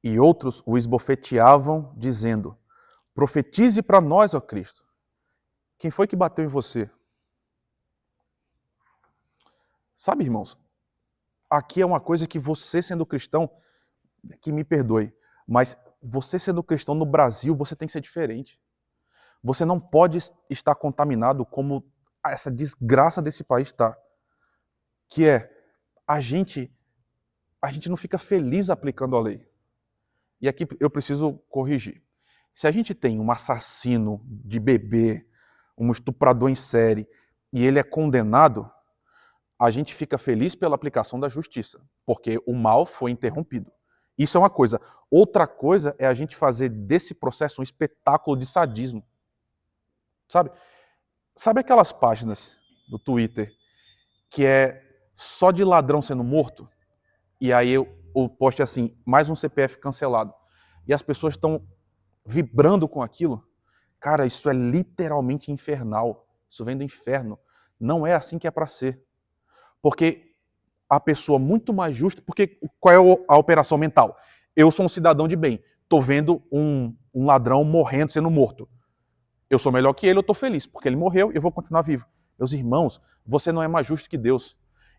E outros o esbofeteavam, dizendo, profetize para nós, ó Cristo. Quem foi que bateu em você? Sabe, irmãos, aqui é uma coisa que você sendo cristão, que me perdoe, mas você sendo cristão no Brasil, você tem que ser diferente. Você não pode estar contaminado como essa desgraça desse país está. Que é, a gente não fica feliz aplicando a lei. E aqui eu preciso corrigir. Se a gente tem um assassino de bebê, um estuprador em série, e ele é condenado, a gente fica feliz pela aplicação da justiça, porque o mal foi interrompido. Isso é uma coisa. Outra coisa é a gente fazer desse processo um espetáculo de sadismo. Sabe aquelas páginas do Twitter que é só de ladrão sendo morto? E aí o post é assim, mais um CPF cancelado. E as pessoas estão vibrando com aquilo. Cara, isso é literalmente infernal. Isso vem do inferno. Não é assim que é para ser. Porque a pessoa muito mais justa... Porque qual é a operação mental? Eu sou um cidadão de bem. Estou vendo um ladrão morrendo, sendo morto. Eu sou melhor que ele, eu estou feliz, porque ele morreu e eu vou continuar vivo. Meus irmãos, você não é mais justo que Deus.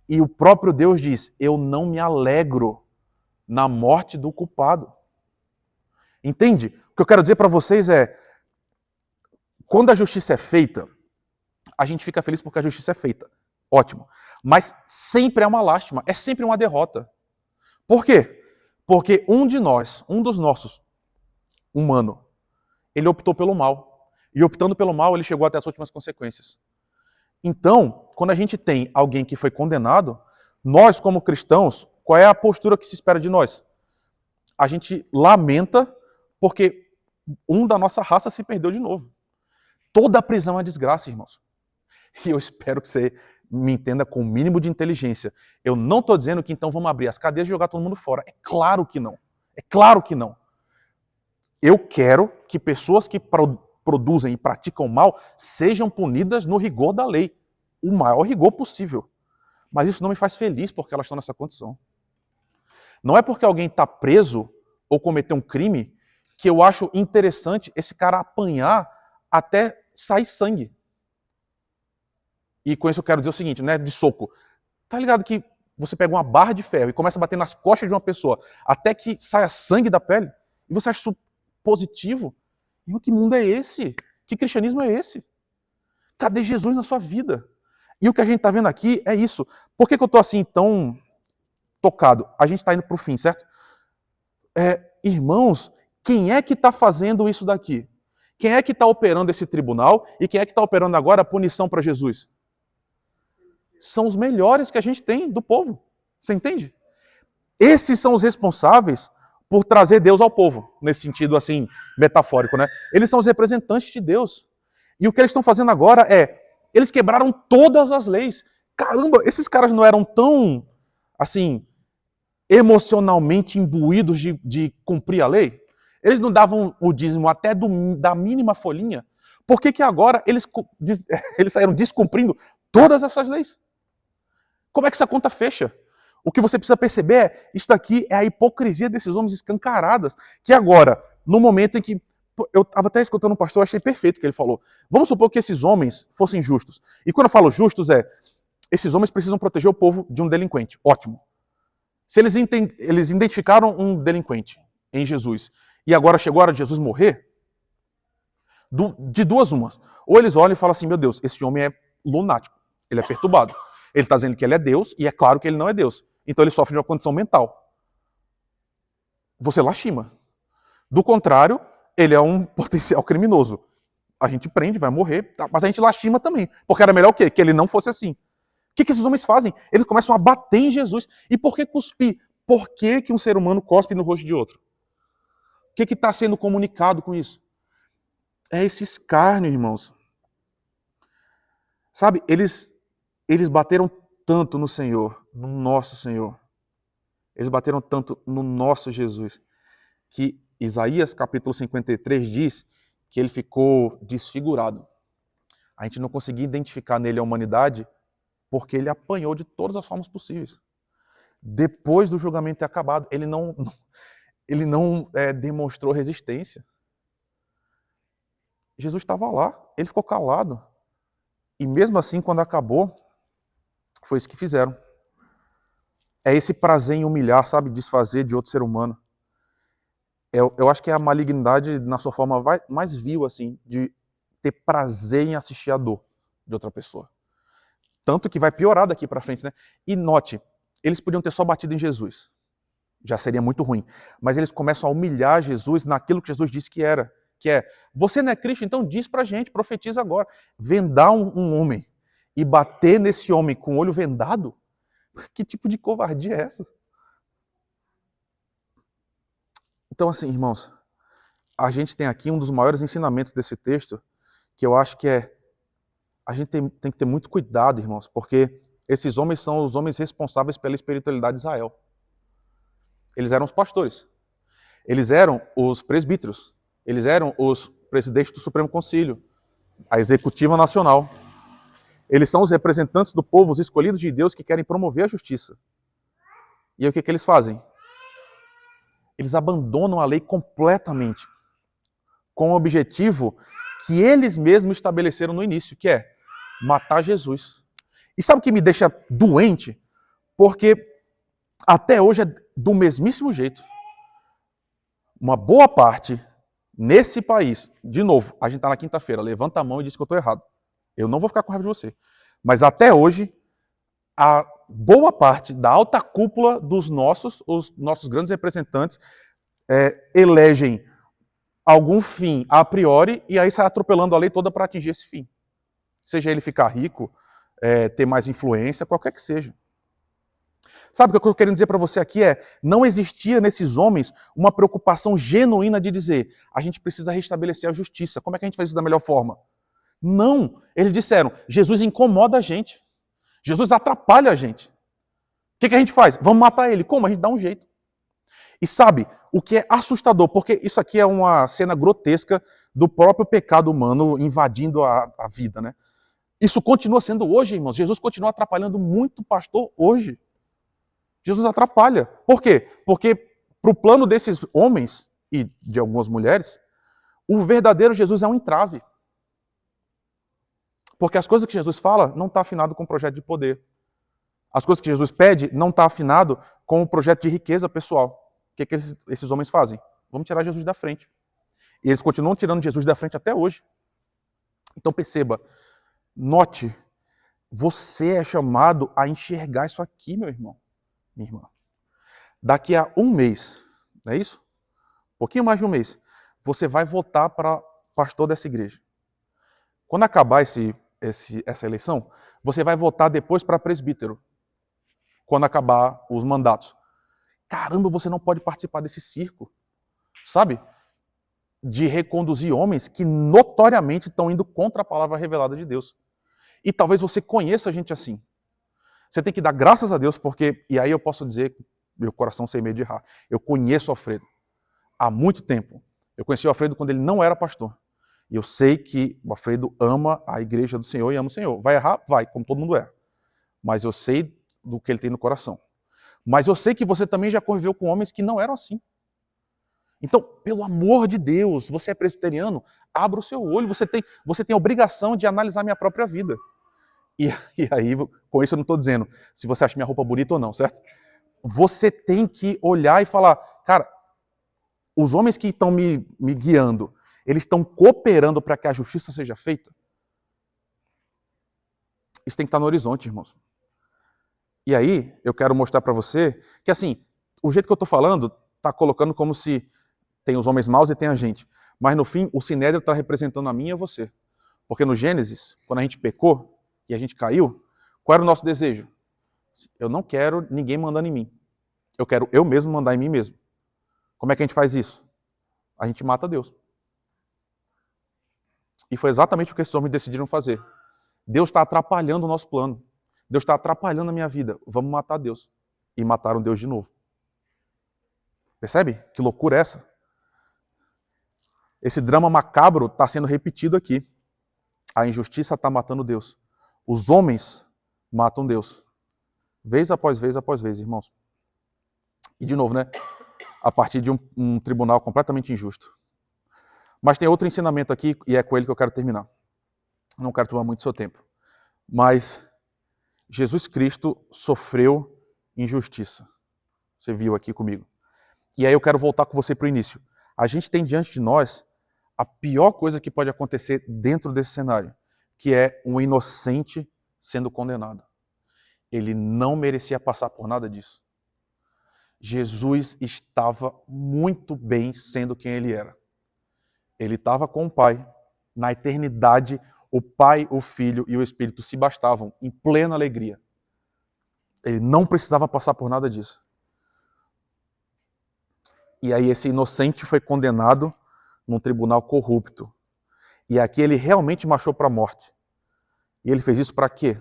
E o próprio Deus diz, eu não me alegro na morte do culpado. Entende? O que eu quero dizer para vocês é, quando a justiça é feita, a gente fica feliz porque a justiça é feita. Ótimo. Mas sempre é uma lástima, é sempre uma derrota. Por quê? Porque um dos nossos, humano, ele optou pelo mal. E optando pelo mal, ele chegou até as últimas consequências. Então, quando a gente tem alguém que foi condenado, nós, como cristãos, qual é a postura que se espera de nós? A gente lamenta porque um da nossa raça se perdeu de novo. Toda prisão é desgraça, irmãos. E eu espero que você me entenda com o mínimo de inteligência. Eu não estou dizendo que então vamos abrir as cadeias e jogar todo mundo fora. É claro que não. É claro que não. Eu quero que pessoas que produzem e praticam mal sejam punidas no rigor da lei. O maior rigor possível. Mas isso não me faz feliz porque elas estão nessa condição. Não é porque alguém está preso ou cometeu um crime que eu acho interessante esse cara apanhar até sair sangue. E com isso eu quero dizer o seguinte, né, de soco. Tá ligado que você pega uma barra de ferro e começa a bater nas costas de uma pessoa até que saia sangue da pele? E você acha isso positivo? Irmão, que mundo é esse? Que cristianismo é esse? Cadê Jesus na sua vida? E o que a gente está vendo aqui é isso. Por que eu estou assim tão tocado? A gente está indo para o fim, certo? Irmãos, quem é que está fazendo isso daqui? Quem é que está operando esse tribunal e quem é que está operando agora a punição para Jesus? São os melhores que a gente tem do povo. Você entende? Esses são os responsáveis por trazer Deus ao povo, nesse sentido assim, metafórico, né? Eles são os representantes de Deus. E o que eles estão fazendo agora eles quebraram todas as leis. Caramba, esses caras não eram tão, assim, emocionalmente imbuídos de cumprir a lei? Eles não davam o dízimo até da mínima folhinha? Por que agora eles saíram descumprindo todas essas leis? Como é que essa conta fecha? O que você precisa perceber é, isso daqui é a hipocrisia desses homens escancaradas, que agora, no momento em que, eu estava até escutando um pastor, eu achei perfeito o que ele falou. Vamos supor que esses homens fossem justos. E quando eu falo justos esses homens precisam proteger o povo de um delinquente. Ótimo. Se eles identificaram um delinquente em Jesus, e agora chegou a hora de Jesus morrer, de duas umas. Ou eles olham e falam assim, meu Deus, esse homem é lunático, ele é perturbado. Ele está dizendo que ele é Deus, e é claro que ele não é Deus. Então ele sofre de uma condição mental. Você lastima. Do contrário, ele é um potencial criminoso. A gente prende, vai morrer, mas a gente lastima também. Porque era melhor o quê? Que ele não fosse assim. O que esses homens fazem? Eles começam a bater em Jesus. E por que cuspir? Por que um ser humano cospe no rosto de outro? O que está sendo comunicado com isso? É esse escárnio, irmãos. Sabe, eles bateram tanto no Senhor, no nosso Senhor. Eles bateram tanto no nosso Jesus, que Isaías capítulo 53 diz que ele ficou desfigurado. A gente não conseguia identificar nele a humanidade porque ele apanhou de todas as formas possíveis. Depois do julgamento ter acabado, ele não demonstrou resistência. Jesus estava lá, ele ficou calado. E mesmo assim, quando acabou, foi isso que fizeram. É esse prazer em humilhar, sabe? Desfazer de outro ser humano. Eu acho que é a malignidade na sua forma mais vil, assim, de ter prazer em assistir a dor de outra pessoa. Tanto que vai piorar daqui para frente, né? E note, eles podiam ter só batido em Jesus. Já seria muito ruim. Mas eles começam a humilhar Jesus naquilo que Jesus disse que era. Que é, você não é Cristo, então diz pra gente, profetiza agora. Vendar um homem e bater nesse homem com o olho vendado? Que tipo de covardia é essa? Então, assim, irmãos, a gente tem aqui um dos maiores ensinamentos desse texto, que eu acho que a gente tem que ter muito cuidado, irmãos, porque esses homens são os homens responsáveis pela espiritualidade de Israel. Eles eram os pastores. Eles eram os presbíteros. Eles eram os presidentes do Supremo Concílio, a executiva nacional. Eles são os representantes do povo, os escolhidos de Deus que querem promover a justiça. E aí o que eles fazem? Eles abandonam a lei completamente, com o objetivo que eles mesmos estabeleceram no início, que é matar Jesus. E sabe o que me deixa doente? Porque até hoje é do mesmíssimo jeito. Uma boa parte nesse país, de novo, a gente está na quinta-feira, levanta a mão e diz que eu estou errado. Eu não vou ficar com raiva de você. Mas até hoje, a boa parte da alta cúpula dos os nossos grandes representantes, elegem algum fim a priori e aí sai atropelando a lei toda para atingir esse fim. Seja ele ficar rico, ter mais influência, qualquer que seja. Sabe o que eu estou querendo dizer para você aqui não existia nesses homens uma preocupação genuína de dizer, a gente precisa restabelecer a justiça. Como é que a gente faz isso da melhor forma? Não, eles disseram, Jesus incomoda a gente. Jesus atrapalha a gente. O que a gente faz? Vamos matar ele. Como? A gente dá um jeito. E sabe, o que é assustador, porque isso aqui é uma cena grotesca do próprio pecado humano invadindo a vida, né? Isso continua sendo hoje, irmãos. Jesus continua atrapalhando muito pastor hoje. Jesus atrapalha. Por quê? Porque para o plano desses homens e de algumas mulheres, o verdadeiro Jesus é um entrave. Porque as coisas que Jesus fala não está afinado com o projeto de poder. As coisas que Jesus pede não está afinado com o projeto de riqueza pessoal. O que esses homens fazem? Vamos tirar Jesus da frente. E eles continuam tirando Jesus da frente até hoje. Então perceba, note, você é chamado a enxergar isso aqui, meu irmão, minha irmã. Daqui a um mês, não é isso? Um pouquinho mais de um mês, você vai votar para pastor dessa igreja. Quando acabar essa eleição, você vai votar depois para presbítero. Quando acabar os mandatos. Caramba, você não pode participar desse circo, sabe? De reconduzir homens que notoriamente estão indo contra a palavra revelada de Deus. E talvez você conheça gente assim. Você tem que dar graças a Deus, porque, e aí eu posso dizer, meu coração sem medo de errar, eu conheço o Alfredo há muito tempo. Eu conheci o Alfredo quando ele não era pastor. E eu sei que o Alfredo ama a igreja do Senhor e ama o Senhor. Vai errar? Vai, como todo mundo erra. Mas eu sei do que ele tem no coração. Mas eu sei que você também já conviveu com homens que não eram assim. Então, pelo amor de Deus, você é presbiteriano, abra o seu olho, você tem a obrigação de analisar minha própria vida. E aí, com isso eu não estou dizendo se você acha minha roupa bonita ou não, certo? Você tem que olhar e falar, cara, os homens que estão me guiando, eles estão cooperando para que a justiça seja feita? Isso tem que estar no horizonte, irmãos. E aí, eu quero mostrar para você que, assim, o jeito que eu estou falando está colocando como se tem os homens maus e tem a gente. Mas, no fim, o Sinédrio está representando a mim e a você. Porque no Gênesis, quando a gente pecou e a gente caiu, qual era o nosso desejo? Eu não quero ninguém mandando em mim. Eu quero eu mesmo mandar em mim mesmo. Como é que a gente faz isso? A gente mata Deus. E foi exatamente o que esses homens decidiram fazer. Deus está atrapalhando o nosso plano. Deus está atrapalhando a minha vida. Vamos matar Deus. E mataram Deus de novo. Percebe? Que loucura é essa? Esse drama macabro está sendo repetido aqui. A injustiça está matando Deus. Os homens matam Deus. Vez após vez, irmãos. E de novo, né? A partir de um tribunal completamente injusto. Mas tem outro ensinamento aqui, e é com ele que eu quero terminar. Não quero tomar muito seu tempo. Mas Jesus Cristo sofreu injustiça. Você viu aqui comigo. E aí eu quero voltar com você para o início. A gente tem diante de nós a pior coisa que pode acontecer dentro desse cenário, que é um inocente sendo condenado. Ele não merecia passar por nada disso. Jesus estava muito bem sendo quem ele era. Ele estava com o Pai. Na eternidade, o Pai, o Filho e o Espírito se bastavam em plena alegria. Ele não precisava passar por nada disso. E aí esse inocente foi condenado num tribunal corrupto. E aqui ele realmente marchou para a morte. E ele fez isso para quê?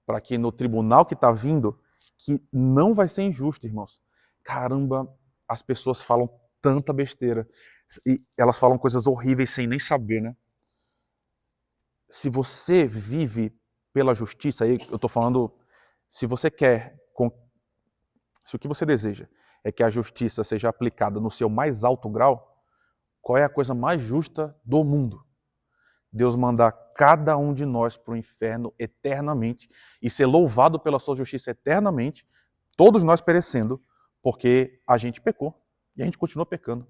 Para que no tribunal que está vindo, que não vai ser injusto, irmãos. Caramba, as pessoas falam tanta besteira. E elas falam coisas horríveis sem nem saber, né? Se você vive pela justiça, aí eu estou falando, se você quer, se o que você deseja é que a justiça seja aplicada no seu mais alto grau, qual é a coisa mais justa do mundo? Deus mandar cada um de nós para o inferno eternamente e ser louvado pela sua justiça eternamente, todos nós perecendo, porque a gente pecou e a gente continua pecando.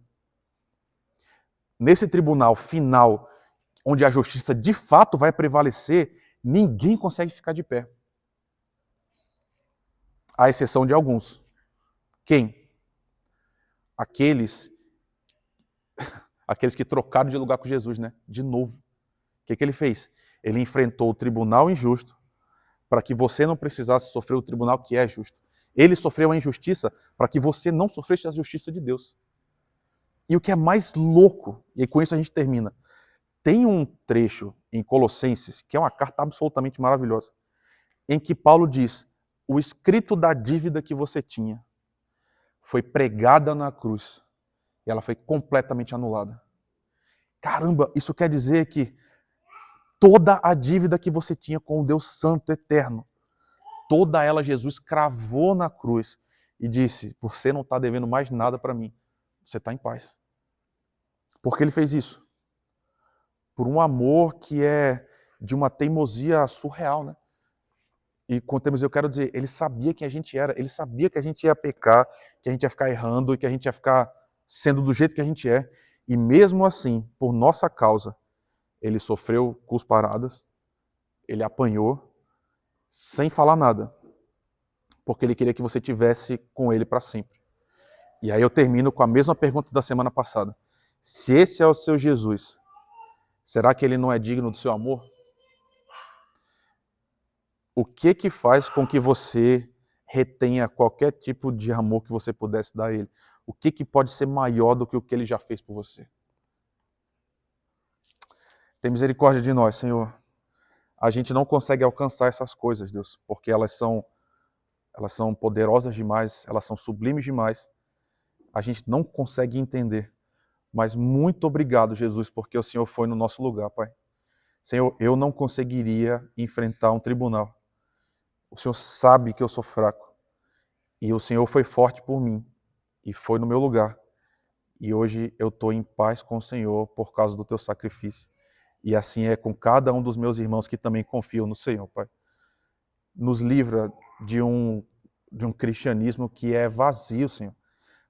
Nesse tribunal final, onde a justiça de fato vai prevalecer, ninguém consegue ficar de pé. À exceção de alguns. Quem? Aqueles que trocaram de lugar com Jesus, né? De novo. O que ele fez? Ele enfrentou o tribunal injusto para que você não precisasse sofrer o tribunal que é justo. Ele sofreu a injustiça para que você não sofresse a justiça de Deus. E o que é mais louco, e com isso a gente termina, tem um trecho em Colossenses, que é uma carta absolutamente maravilhosa, em que Paulo diz: o escrito da dívida que você tinha foi pregada na cruz e ela foi completamente anulada. Caramba, isso quer dizer que toda a dívida que você tinha com o Deus Santo Eterno, toda ela Jesus cravou na cruz e disse: você não está devendo mais nada para mim, você está em paz. Por que ele fez isso? Por um amor que é de uma teimosia surreal, né? E com teimosia eu quero dizer, ele sabia quem a gente era, ele sabia que a gente ia pecar, que a gente ia ficar errando e que a gente ia ficar sendo do jeito que a gente é. E mesmo assim, por nossa causa, ele sofreu cusparadas, ele apanhou, sem falar nada, porque ele queria que você tivesse com ele para sempre. E aí eu termino com a mesma pergunta da semana passada. Se esse é o seu Jesus, será que ele não é digno do seu amor? O que faz com que você retenha qualquer tipo de amor que você pudesse dar a ele? O que pode ser maior do que o que ele já fez por você? Tem misericórdia de nós, Senhor. A gente não consegue alcançar essas coisas, Deus, porque elas são poderosas demais, elas são sublimes demais. A gente não consegue entender. Mas muito obrigado, Jesus, porque o Senhor foi no nosso lugar, Pai. Senhor, eu não conseguiria enfrentar um tribunal. O Senhor sabe que eu sou fraco. E o Senhor foi forte por mim. E foi no meu lugar. E hoje eu estou em paz com o Senhor por causa do teu sacrifício. E assim é com cada um dos meus irmãos que também confiam no Senhor, Pai. Nos livra de um cristianismo que é vazio, Senhor.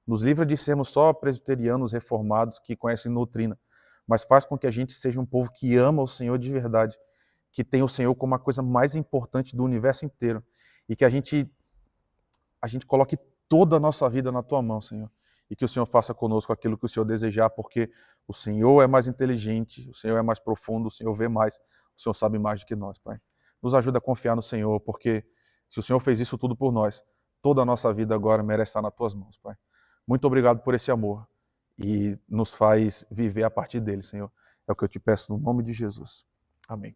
Nos livra de sermos só presbiterianos reformados que conhecem doutrina, mas faz com que a gente seja um povo que ama o Senhor de verdade, que tem o Senhor como a coisa mais importante do universo inteiro e que a gente coloque toda a nossa vida na tua mão, Senhor, e que o Senhor faça conosco aquilo que o Senhor desejar, porque o Senhor é mais inteligente, o Senhor é mais profundo, o Senhor vê mais, o Senhor sabe mais do que nós, Pai. Nos ajuda a confiar no Senhor, porque se o Senhor fez isso tudo por nós, toda a nossa vida agora merece estar nas tuas mãos, Pai. Muito obrigado por esse amor e nos faz viver a partir dele, Senhor. É o que eu te peço no nome de Jesus. Amém.